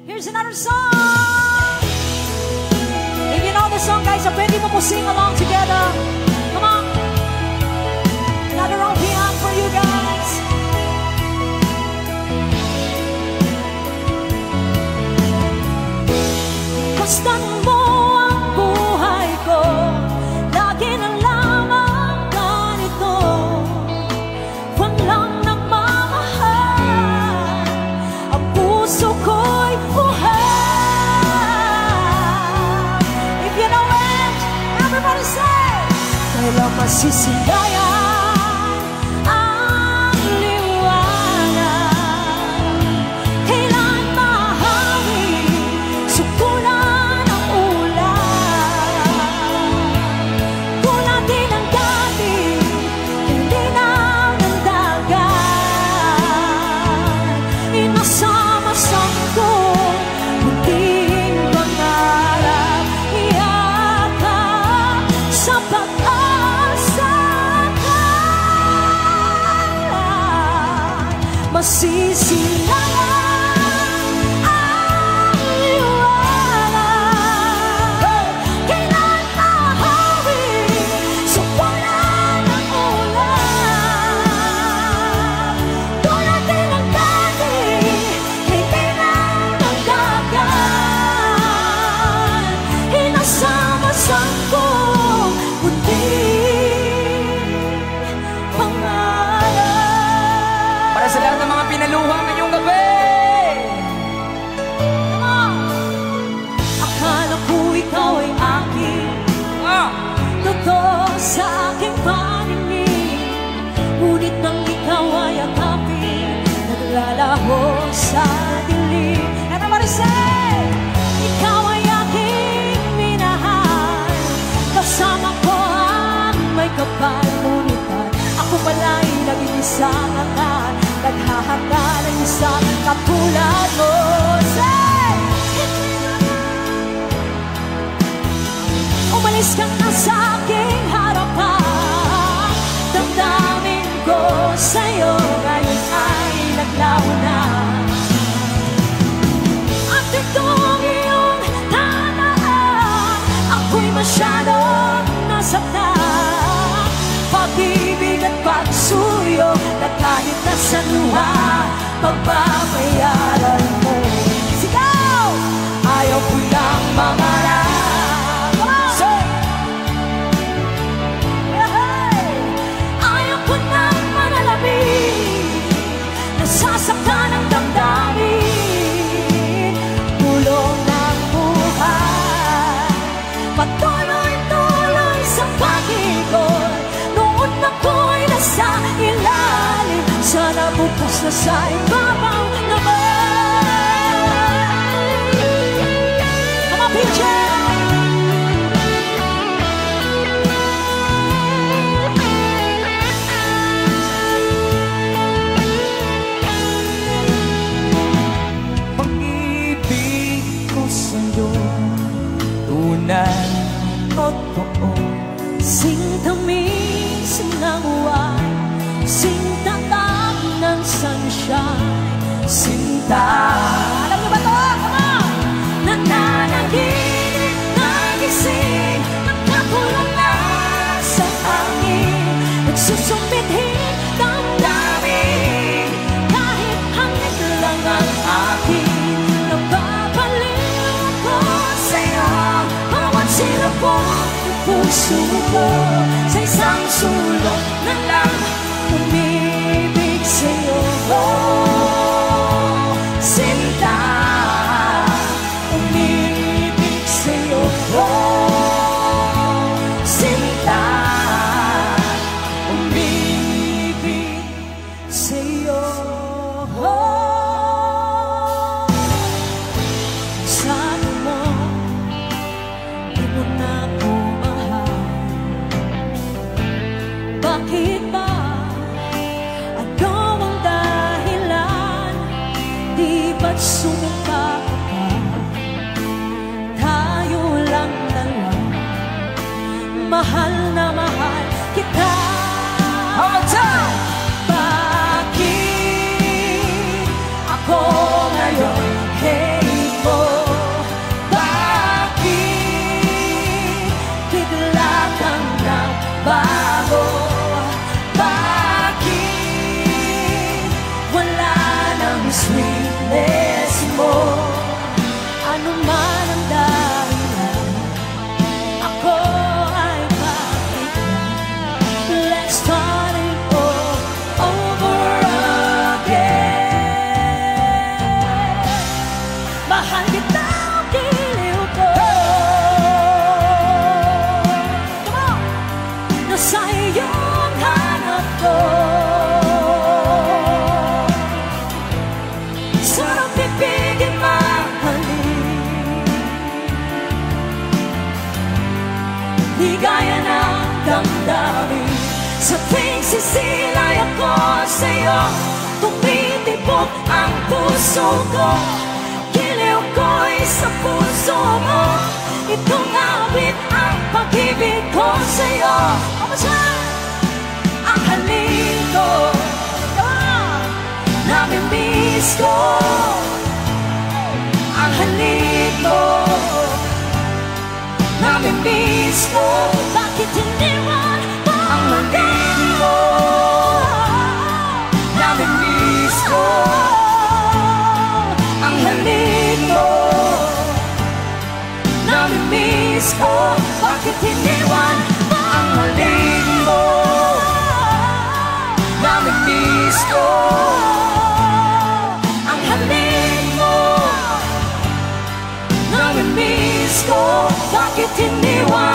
Here's another song. If you know the song, guys, pwede mo po sing along together. Come on. Another round beyond for you guys. Basta mo ang buhay ko, lagi na lamang ganito. Walang nagmamahal, ang puso ko'y buhay. If you know it, everybody say, kailan masisilayan ang liwanag, kailan mahawi sukulan ang ulan. Tulad din ang dati, linaw ng dagat, inasama-sama munting pangarap, iyakap sa pag-asa kailan masisilayan ang liwanag, kailan mahawi sukulan ang ulan. Tulad din ang dati, linaw ng dagat, inasama-sama munting pangarap. Para sa lahat ng mga pinaluha ngayong gabi. Akala ko ikaw ay akin, totoo sa aking paningin. Ngunit nang ikaw ay akapin, naglalaho sa dilim. Everybody say, ikaw ay aking minahal, kasama ko ang may kapal. Ngunit ako pala'y nag-iisang akal, naghahanda ng isang katulad mo. Say, umalis ka na sa aking harapan, damdamin ko sa'yo ngayon ay naglaho na. At itong iyong tanaan, ako'y masyadong nasaktan. Pag-ibig at pagsuyo na kahit nasa luha, pagbabayaran mo. Sigaw! Ayaw ko lang mangarap. Come on! Say! Hey! Ayaw ko lang manalamin, nasasaktan ang damdamin. Tulong ng buhay, patuloy-tuloy sa pag-ikot. Noon ako'y nasa ilalim, sana bukas na sa ibabaw naman. Mga picture! Pag-ibig ko sa'yo, tunay, totoo. Singtamis ng uwan, singtatag ng sunshine, sinta. Alam niyo ba ito? Come on! Nananaginip, nagising, nagkatulog na sa hangin, nagsusumbithing damdamin, kahit hangin lang ang akin. Napapaliw ako sa'yo, bawat silabong puso ko sa isang sulok na lang umibig sa'yo. Oh, sinta, umibig sa'yo. Oh, sinta, umibig sa'yo. Oh, sabi mo, di mo na ako mahal. Mahal kita, giliw ko. Come on! Nasa iyong hanap ko. Sarap ibigin, mahalin. Ligaya ng damdamin. Sa tuwing sisilay ako sa'yo, tumitibok ang puso ko. Giliw ko'y sa puso mo. Itong awit ang pag-ibig ko sa'yo. Ang halin ko, namimiss ko. Ang halin ko, namimiss ko. Bakit iniwan mo? Ang halin mo, namimiss ko. Ang halin mo, namimiss ko. Bakit iniwan mo? Ang halin mo, namimiss ko. Ang halin mo, namimiss ko. Bakit iniwan